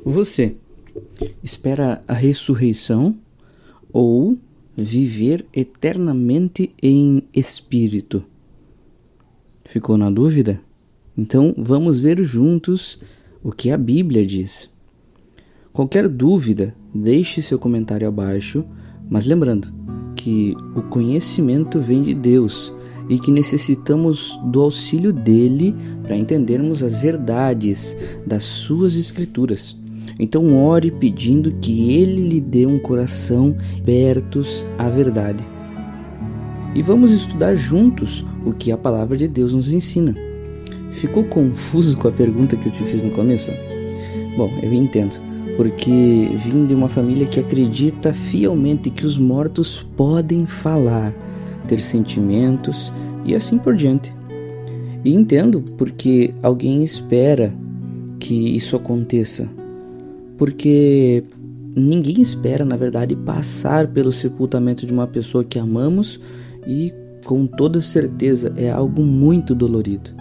Você espera a ressurreição ou viver eternamente em espírito? Ficou na dúvida? Então vamos ver juntos o que a Bíblia diz. Qualquer dúvida, deixe seu comentário abaixo, mas lembrando que o conhecimento vem de Deus e que necessitamos do auxílio dele para entendermos as verdades das suas escrituras. Então ore pedindo que ele lhe dê um coração abertos à verdade. E vamos estudar juntos o que a palavra de Deus nos ensina. Ficou confuso com a pergunta que eu te fiz no começo? Bom, eu entendo, porque vim de uma família que acredita fielmente que os mortos podem falar, ter sentimentos e assim por diante. E entendo porque alguém espera que isso aconteça, porque ninguém espera, na verdade, passar pelo sepultamento de uma pessoa que amamos e com toda certeza é algo muito dolorido.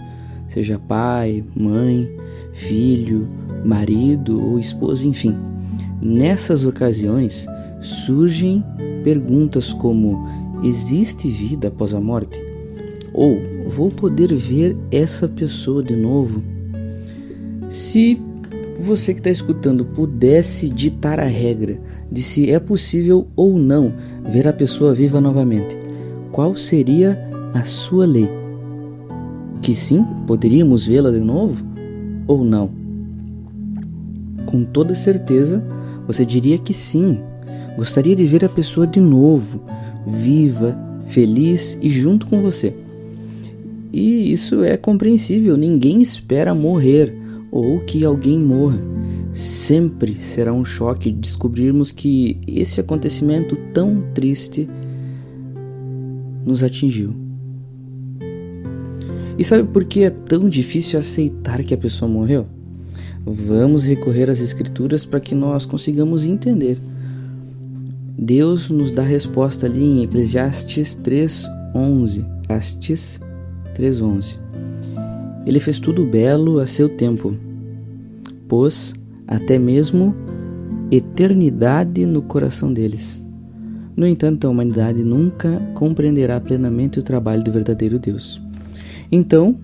Seja pai, mãe, filho, marido ou esposa, enfim. Nessas ocasiões surgem perguntas como: existe vida após a morte? Ou vou poder ver essa pessoa de novo? Se você que está escutando pudesse ditar a regra de se é possível ou não ver a pessoa viva novamente, qual seria a sua lei? Que sim, poderíamos vê-la de novo ou não? Com toda certeza, você diria que sim. Gostaria de ver a pessoa de novo, viva, feliz e junto com você. E isso é compreensível, ninguém espera morrer ou que alguém morra. Sempre será um choque descobrirmos que esse acontecimento tão triste nos atingiu. E sabe por que é tão difícil aceitar que a pessoa morreu? Vamos recorrer às Escrituras para que nós consigamos entender. Deus nos dá a resposta ali em Eclesiastes 3:11. Eclesiastes 3:11. Ele fez tudo belo a seu tempo, pôs até mesmo eternidade no coração deles. No entanto, a humanidade nunca compreenderá plenamente o trabalho do verdadeiro Deus. Então,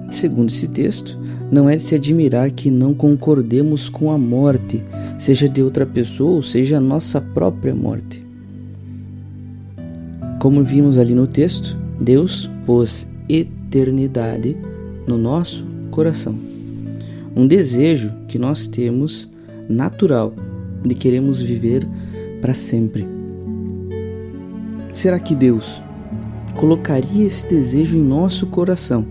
segundo esse texto, não é de se admirar que não concordemos com a morte, seja de outra pessoa ou seja a nossa própria morte. Como vimos ali no texto, Deus pôs eternidade no nosso coração. Um desejo que nós temos natural de queremos viver para sempre. Será que Deus colocaria esse desejo em nosso coração,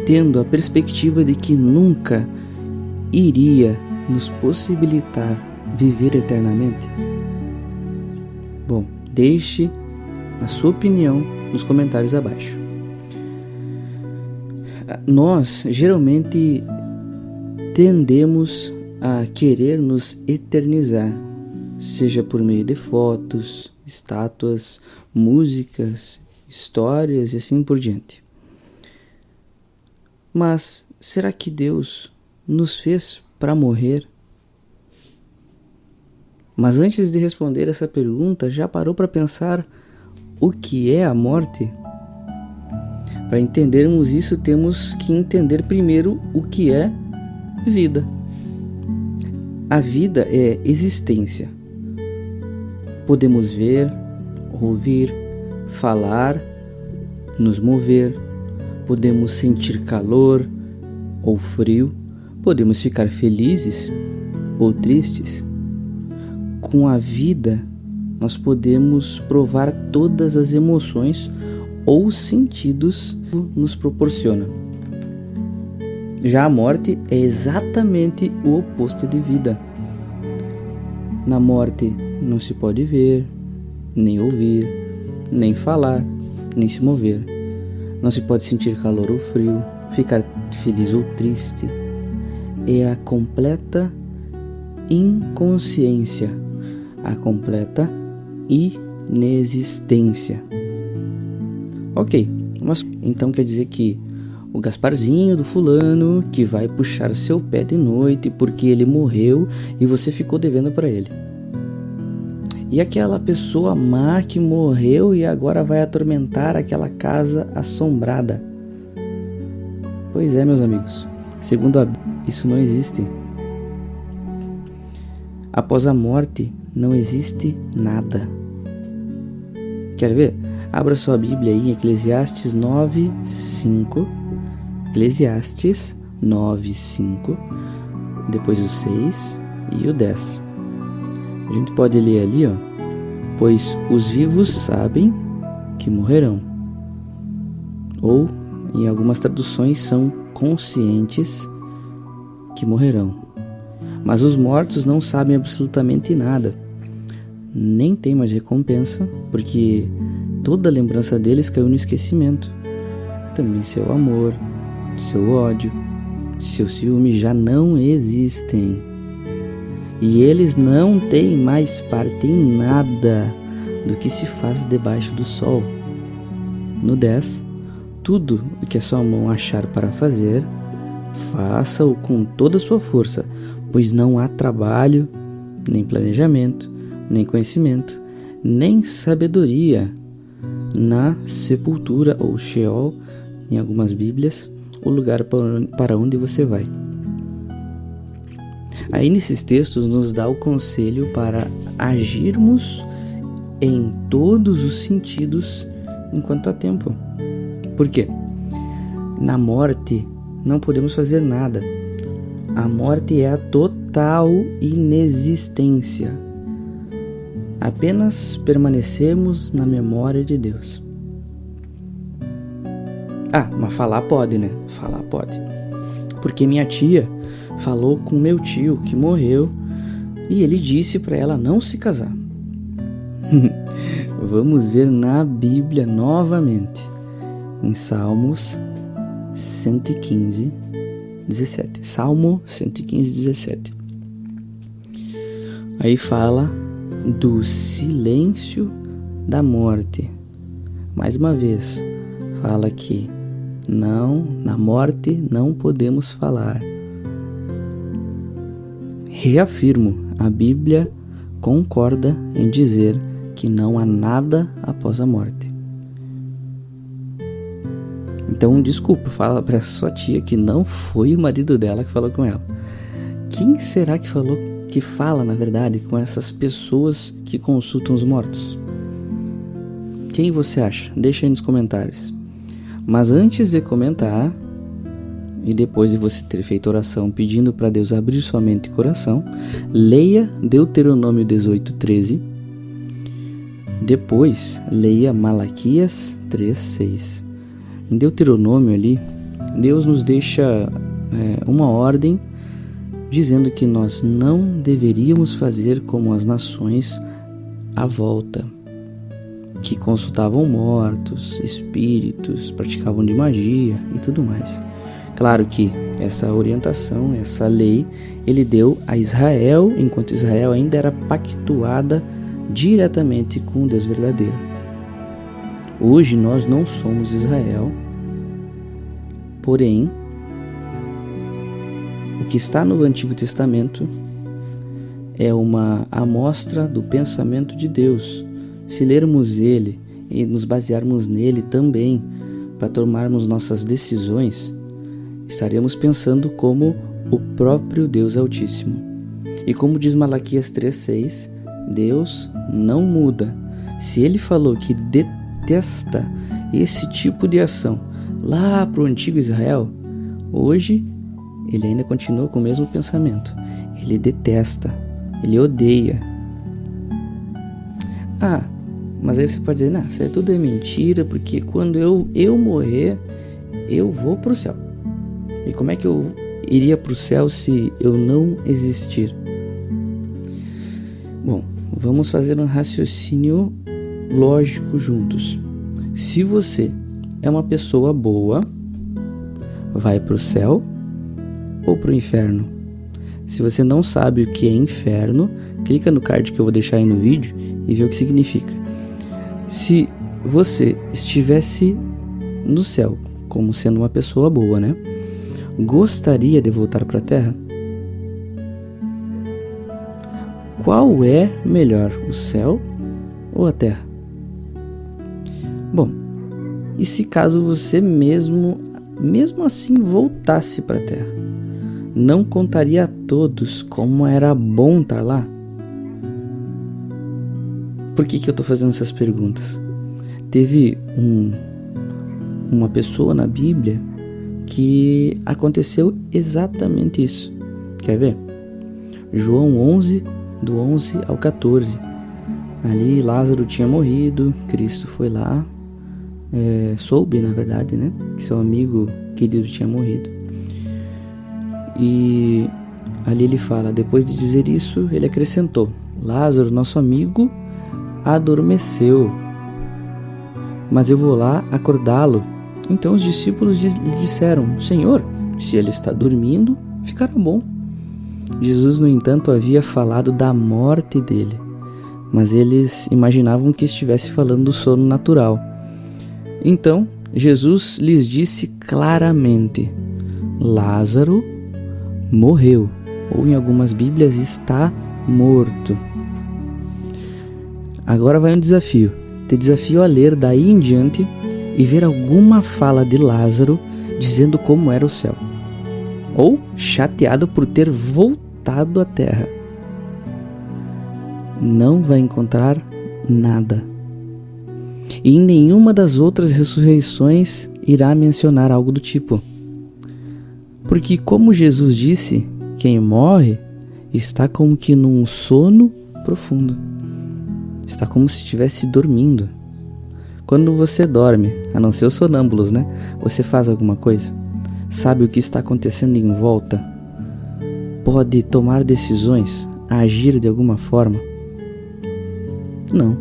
tendo a perspectiva de que nunca iria nos possibilitar viver eternamente? Bom, deixe a sua opinião nos comentários abaixo. Nós geralmente tendemos a querer nos eternizar, seja por meio de fotos, estátuas, músicas, histórias e assim por diante. Mas será que Deus nos fez para morrer? Mas antes de responder essa pergunta, já parou para pensar o que é a morte? Para entendermos isso, temos que entender primeiro o que é vida. A vida é existência. Podemos ver, ouvir, falar, nos mover, podemos sentir calor ou frio, podemos ficar felizes ou tristes. Com a vida, nós podemos provar todas as emoções ou sentidos que nos proporciona. Já a morte é exatamente o oposto de vida. Na morte não se pode ver, nem ouvir, nem falar, nem se mover. Não se pode sentir calor ou frio, ficar feliz ou triste. É a completa inconsciência, a completa inexistência. Ok, mas então quer dizer que o Gasparzinho do fulano que vai puxar seu pé de noite porque ele morreu e você ficou devendo para ele. E aquela pessoa má que morreu e agora vai atormentar aquela casa assombrada. Pois é, meus amigos, segundo a Bíblia, isso não existe. Após a morte não existe nada. Quer ver? Abra sua Bíblia aí em Eclesiastes 9:5. Eclesiastes 9:5. Depois o 6 e o 10. A gente pode ler ali, ó. Pois os vivos sabem que morrerão. Ou, em algumas traduções, são conscientes que morrerão. Mas os mortos não sabem absolutamente nada. Nem tem mais recompensa, porque toda a lembrança deles caiu no esquecimento. Também seu amor, seu ódio, seu ciúme já não existem. E eles não têm mais parte em nada do que se faz debaixo do sol. No 10, tudo o que a sua mão achar para fazer, faça-o com toda a sua força, pois não há trabalho, nem planejamento, nem conhecimento, nem sabedoria na sepultura ou Sheol, em algumas Bíblias, o lugar para onde você vai. Aí nesses textos nos dá o conselho para agirmos em todos os sentidos enquanto há tempo. Por quê? Na morte não podemos fazer nada. A morte é a total inexistência. Apenas permanecemos na memória de Deus. Mas falar pode, né? Falar pode. Porque minha tia falou com meu tio que morreu e ele disse para ela não se casar. Vamos ver na Bíblia novamente, em Salmos 115, 17. Salmo 115, 17. Aí fala do silêncio da morte. Mais uma vez, fala que na morte não podemos falar. Reafirmo, a Bíblia concorda em dizer que não há nada após a morte. Então, desculpa, fala para sua tia que não foi o marido dela que falou com ela. Quem será que fala, na verdade, com essas pessoas que consultam os mortos? Quem você acha? Deixa aí nos comentários. Mas antes de comentar, e depois de você ter feito oração pedindo para Deus abrir sua mente e coração, leia Deuteronômio 18:13. Depois, leia Malaquias 3:6. Em Deuteronômio ali, Deus nos deixa uma ordem dizendo que nós não deveríamos fazer como as nações à volta, que consultavam mortos, espíritos, praticavam de magia e tudo mais. Claro que essa orientação, essa lei, ele deu a Israel, enquanto Israel ainda era pactuada diretamente com o Deus verdadeiro. Hoje nós não somos Israel, porém, o que está no Antigo Testamento é uma amostra do pensamento de Deus. Se lermos ele e nos basearmos nele também para tomarmos nossas decisões, estaremos pensando como o próprio Deus Altíssimo. E como diz Malaquias 3:6, Deus não muda. Se ele falou que detesta esse tipo de ação lá para o antigo Israel, hoje ele ainda continua com o mesmo pensamento. Ele detesta, ele odeia. Mas aí você pode dizer, isso aí tudo é mentira, porque quando eu morrer, eu vou para o céu. E como é que eu iria para o céu se eu não existir? Bom, vamos fazer um raciocínio lógico juntos. Se você é uma pessoa boa, vai para o céu ou para o inferno? Se você não sabe o que é inferno, clica no card que eu vou deixar aí no vídeo e vê o que significa. Se você estivesse no céu como sendo uma pessoa boa, né? Gostaria de voltar para a Terra? Qual é melhor, o céu ou a Terra? Bom, e se caso você mesmo assim voltasse para a Terra, não contaria a todos como era bom estar lá? Por que eu estou fazendo essas perguntas? Teve uma pessoa na Bíblia que aconteceu exatamente isso. Quer ver? João 11, do 11 ao 14. Ali Lázaro tinha morrido, Cristo foi lá, soube, na verdade, né, que seu amigo querido tinha morrido. E ali ele fala, depois de dizer isso, ele acrescentou: Lázaro, nosso amigo, adormeceu, mas eu vou lá acordá-lo. Então os discípulos lhe disseram: Senhor, se ele está dormindo, ficará bom. Jesus, no entanto, havia falado da morte dele, mas eles imaginavam que estivesse falando do sono natural. Então Jesus lhes disse claramente: Lázaro morreu, ou em algumas Bíblias está morto. Agora vai um desafio. Te desafio a ler daí em diante e ver alguma fala de Lázaro dizendo como era o céu, ou chateado por ter voltado à terra. Não vai encontrar nada. E em nenhuma das outras ressurreições irá mencionar algo do tipo. Porque, como Jesus disse, quem morre está como que num sono profundo. Está como se estivesse dormindo. Quando você dorme, a não ser os sonâmbulos, né? Você faz alguma coisa? Sabe o que está acontecendo em volta? Pode tomar decisões? Agir de alguma forma? Não.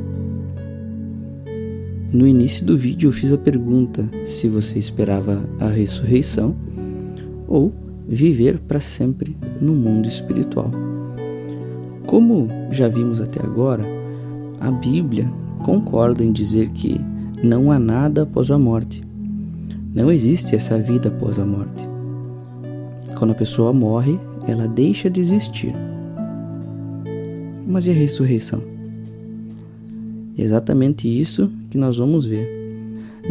No início do vídeo eu fiz a pergunta se você esperava a ressurreição ou viver para sempre no mundo espiritual. Como já vimos até agora, a Bíblia concorda em dizer que não há nada após a morte. Não existe essa vida após a morte. Quando a pessoa morre, ela deixa de existir. Mas e a ressurreição? É exatamente isso que nós vamos ver.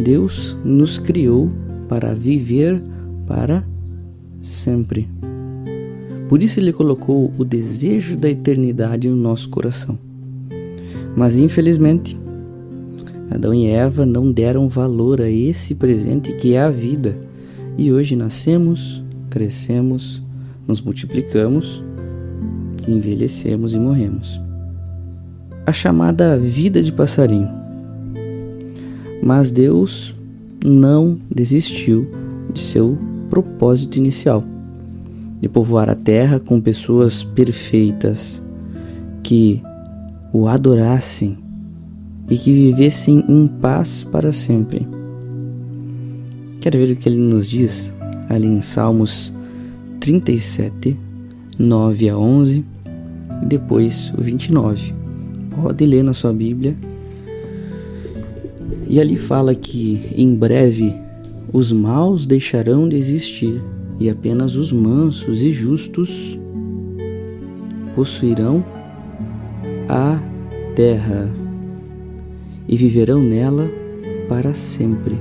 Deus nos criou para viver para sempre. Por isso Ele colocou o desejo da eternidade no nosso coração. Mas infelizmente, Adão e Eva não deram valor a esse presente que é a vida. E hoje nascemos, crescemos, nos multiplicamos, envelhecemos e morremos. A chamada vida de passarinho. Mas Deus não desistiu de seu propósito inicial, de povoar a terra com pessoas perfeitas que o adorassem e que vivessem em paz para sempre. Quer ver o que ele nos diz ali em Salmos 37, 9 a 11 e depois o 29. Pode ler na sua Bíblia. E ali fala que em breve os maus deixarão de existir e apenas os mansos e justos possuirão a terra e viverão nela para sempre,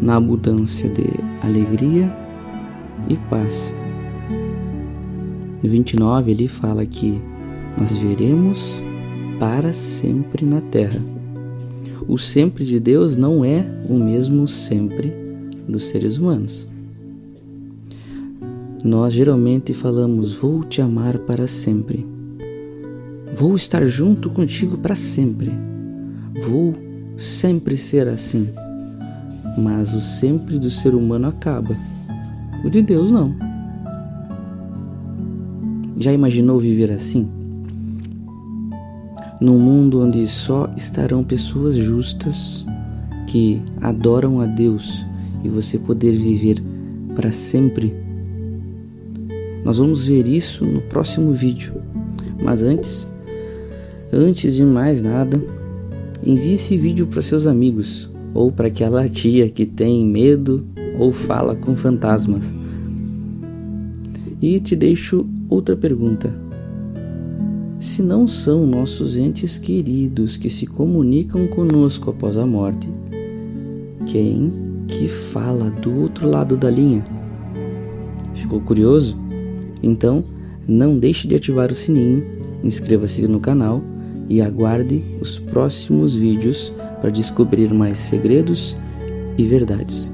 na abundância de alegria e paz. No 29 ele fala que nós viveremos para sempre na terra. O sempre de Deus não é o mesmo sempre dos seres humanos. Nós geralmente falamos: vou te amar para sempre, vou estar junto contigo para sempre, vou sempre ser assim. Mas o sempre do ser humano acaba, o de Deus não. Já imaginou viver assim? Num mundo onde só estarão pessoas justas que adoram a Deus e você poder viver para sempre? Nós vamos ver isso no próximo vídeo. Mas antes de mais nada, envie esse vídeo para seus amigos, ou para aquela tia que tem medo ou fala com fantasmas. E te deixo outra pergunta. Se não são nossos entes queridos que se comunicam conosco após a morte, quem que fala do outro lado da linha? Ficou curioso? Então, não deixe de ativar o sininho, inscreva-se no canal e aguarde os próximos vídeos para descobrir mais segredos e verdades.